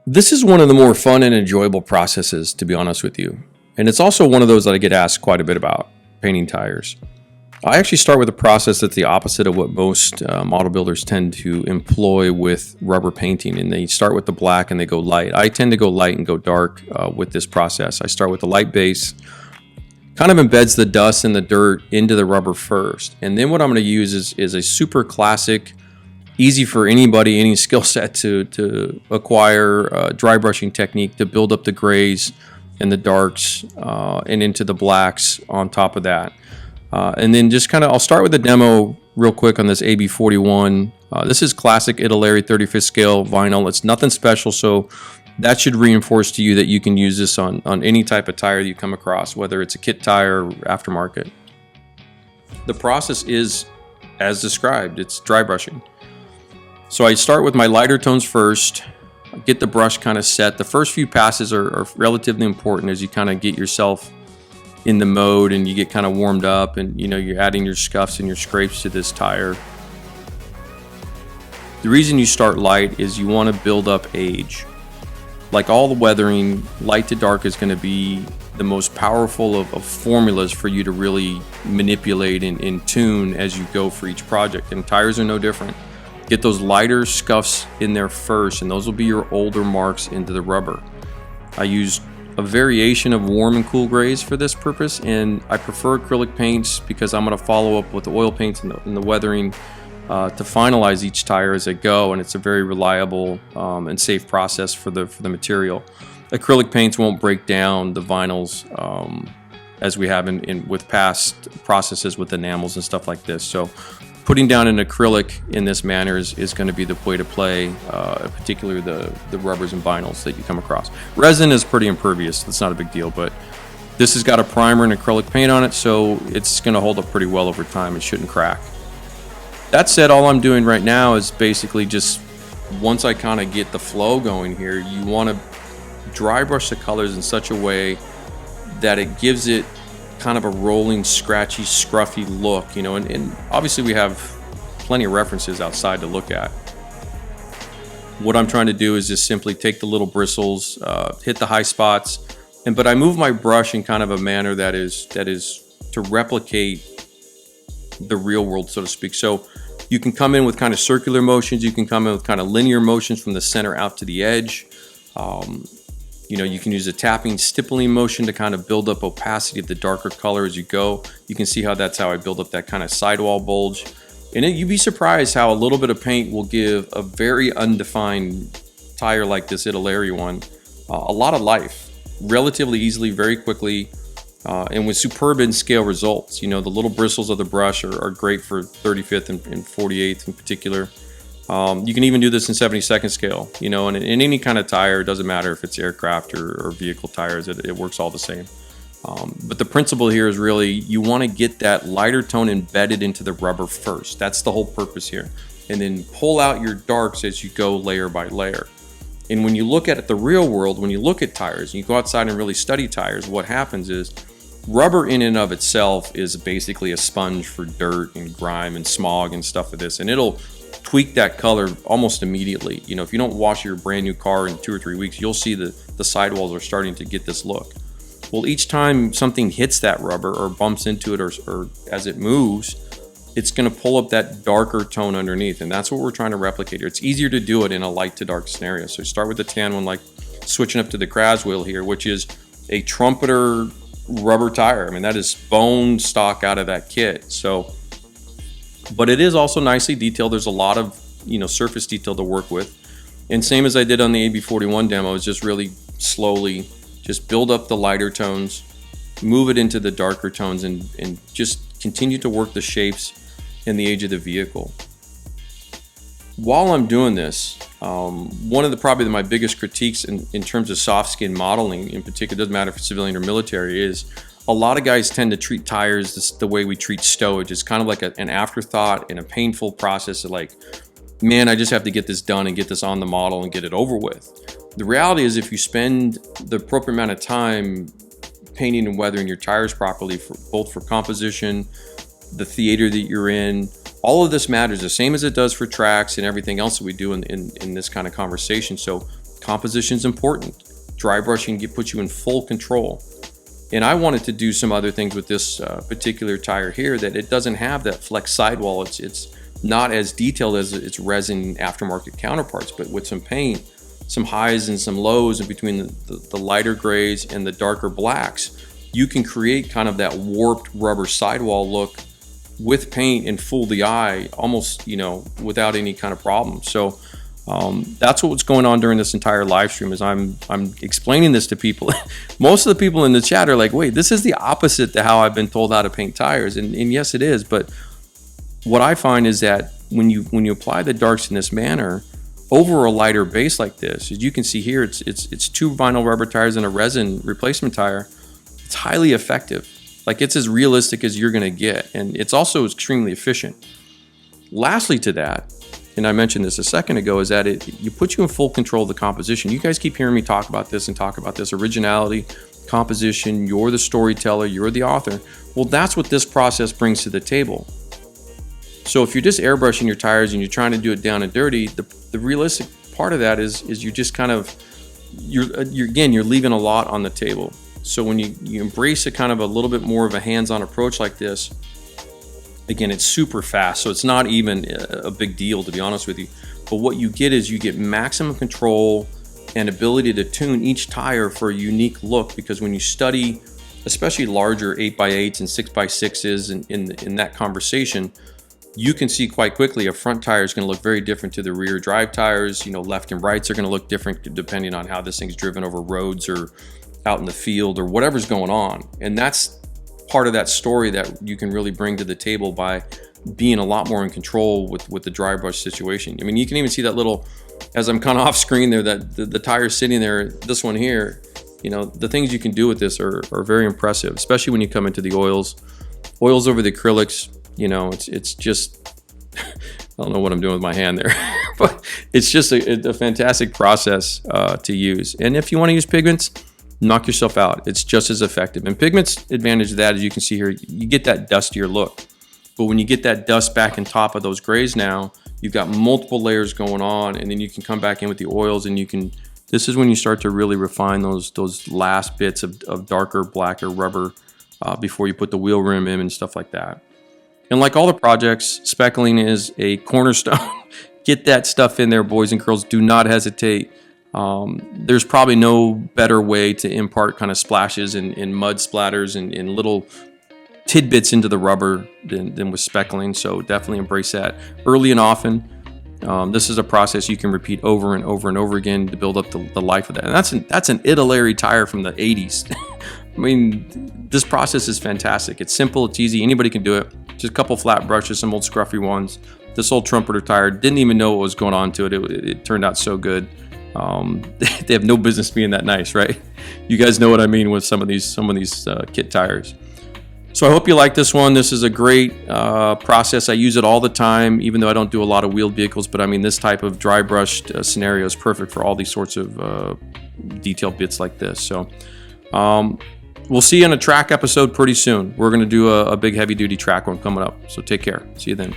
This is one of the more fun and enjoyable processes, to be honest with you. And it's also one of those that I get asked quite a bit about, painting tires. I actually start with a process that's the opposite of what most model builders tend to employ with rubber painting. And they start with the black and they go light. I tend to go light and go dark with this process. I start with the light base, kind of embeds the dust and the dirt into the rubber first. And then what I'm going to use is a super classic, easy for anybody, any skill set to acquire dry brushing technique to build up the grays and the darks and into the blacks on top of that. And then just kind of, I'll start with a demo real quick on this AB41. This is classic Italeri 35th scale vinyl. It's nothing special, so that should reinforce to you that you can use this on any type of tire that you come across, whether it's a kit tire or aftermarket. The process is as described. It's dry brushing. So I start with my lighter tones first, get the brush kind of set. The first few passes are relatively important as you kind of get yourself in the mode and you get kind of warmed up, and you're adding your scuffs and your scrapes to this tire. The reason you start light is you want to build up age. Like all the weathering, light to dark is going to be the most powerful of formulas for you to really manipulate and tune as you go for each project, and tires are no different. Get those lighter scuffs in there first, and those will be your older marks into the rubber. I used a variation of warm and cool grays for this purpose, and I prefer acrylic paints because I'm going to follow up with the oil paints and the weathering to finalize each tire as I go, and it's a very reliable and safe process for the material. Acrylic paints won't break down the vinyls as we have with past processes with enamels and stuff like this. So putting down an acrylic in this manner is going to be the way to play, particularly the rubbers and vinyls that you come across. Resin is pretty impervious, that's not a big deal, but this has got a primer and acrylic paint on it, so it's going to hold up pretty well over time. It shouldn't crack. That said, all I'm doing right now is basically just, once I kind of get the flow going here, you want to dry brush the colors in such a way that it gives it kind of a rolling, scratchy, scruffy look, and obviously we have plenty of references outside to look at. What I'm trying to do is just simply take the little bristles, hit the high spots, but I move my brush in kind of a manner that is to replicate the real world, so to speak. So you can come in with kind of circular motions, you can come in with kind of linear motions from the center out to the edge. You can use a tapping, stippling motion to kind of build up opacity of the darker color as you go. You can see how that's how I build up that kind of sidewall bulge. And you'd be surprised how a little bit of paint will give a very undefined tire like this Italeri one a lot of life, relatively easily, very quickly, and with superb in-scale results. The little bristles of the brush are great for 35th and 48th in particular. You can even do this in 72nd scale, and in any kind of tire. It doesn't matter if it's aircraft or vehicle tires, it works all the same. But the principle here is really you want to get that lighter tone embedded into the rubber first. That's the whole purpose here. And then pull out your darks as you go layer by layer. And when you look at it, the real world, when you look at tires and you go outside and really study tires, what happens is rubber in and of itself is basically a sponge for dirt and grime and smog and stuff like this, and it'll tweak that color almost immediately. If you don't wash your brand new car in 2 or 3 weeks, you'll see the sidewalls are starting to get this look. Well, each time something hits that rubber or bumps into it or as it moves, it's going to pull up that darker tone underneath, and that's what we're trying to replicate here. It's easier to do it in a light to dark scenario. So start with the tan one, like switching up to the Kraz wheel here, which is a trumpeter rubber tire. I mean, that is bone stock out of that kit. But it is also nicely detailed. There's a lot of surface detail to work with, and same as I did on the AB41 demo, is just really slowly just build up the lighter tones, move it into the darker tones, and just continue to work the shapes and the age of the vehicle. While I'm doing this, one of probably my biggest critiques in terms of soft skin modeling in particular, doesn't matter if it's civilian or military, is a lot of guys tend to treat tires the way we treat stowage. It's kind of like an afterthought and a painful process of like, man, I just have to get this done and get this on the model and get it over with. The reality is if you spend the appropriate amount of time painting and weathering your tires properly, both for composition, the theater that you're in, all of this matters the same as it does for tracks and everything else that we do in this kind of conversation. So Composition is important. Dry brushing puts you in full control. And I wanted to do some other things with this particular tire here, that it doesn't have that flex sidewall. It's not as detailed as its resin aftermarket counterparts, but with some paint, some highs and some lows in between the lighter grays and the darker blacks, you can create kind of that warped rubber sidewall look with paint and fool the eye almost, without any kind of problem. So that's what's going on during this entire live stream, is I'm explaining this to people. Most of the people in the chat are like, wait, this is the opposite to how I've been told how to paint tires. And yes, it is. But what I find is that when you apply the darks in this manner over a lighter base like this, as you can see here, it's 2 vinyl rubber tires and a resin replacement tire. It's highly effective. Like, it's as realistic as you're going to get, and it's also extremely efficient. Lastly to that, and I mentioned this a second ago, is that you put you in full control of the composition. You guys keep hearing me talk about this originality, composition. You're the storyteller, you're the author. Well, that's what this process brings to the table. So if you're just airbrushing your tires and you're trying to do it down and dirty, the realistic part of that is you just kind of, you're leaving a lot on the table. So when you embrace a kind of a little bit more of a hands-on approach like this, again, it's super fast, so it's not even a big deal, to be honest with you. But what you get is you get maximum control and ability to tune each tire for a unique look, because when you study, especially larger 8x8s and 6x6s in that conversation, you can see quite quickly a front tire is going to look very different to the rear drive tires. Left and rights are going to look different depending on how this thing's driven over roads or out in the field or whatever's going on. And that's part of that story that you can really bring to the table by being a lot more in control with the dry brush situation. I mean, you can even see that little, as I'm kind of off screen there, that the tire sitting there, this one here, the things you can do with this are very impressive, especially when you come into the oils over the acrylics. It's just, I don't know what I'm doing with my hand there, but it's just a fantastic process to use. And if you want to use pigments, knock yourself out. It's just as effective. And pigments advantage of that, as you can see here, you get that dustier look. But when you get that dust back on top of those grays now, you've got multiple layers going on, and then you can come back in with the oils, and this is when you start to really refine those last bits of darker, blacker rubber before you put the wheel rim in and stuff like that. And like all the projects, speckling is a cornerstone. Get that stuff in there, boys and girls. Do not hesitate. There's probably no better way to impart kind of splashes and mud splatters and little tidbits into the rubber than with speckling. So definitely embrace that early and often. This is a process you can repeat over and over and over again to build up the life of that. And that's an Italeri tire from the 80s. I mean, this process is fantastic. It's simple, it's easy, anybody can do it. Just a couple flat brushes, some old scruffy ones. This old trumpeter tire didn't even know what was going on to it. It turned out so good. They have no business being that nice, right? You guys know what I mean with some of these kit tires. So I hope you like this one. This is a great process. I use it all the time, even though I don't do a lot of wheeled vehicles. But I mean, this type of dry brushed scenario is perfect for all these sorts of detailed bits like this. So we'll see you in a track episode pretty soon. We're going to do a big heavy duty track one coming up. So take care. See you then.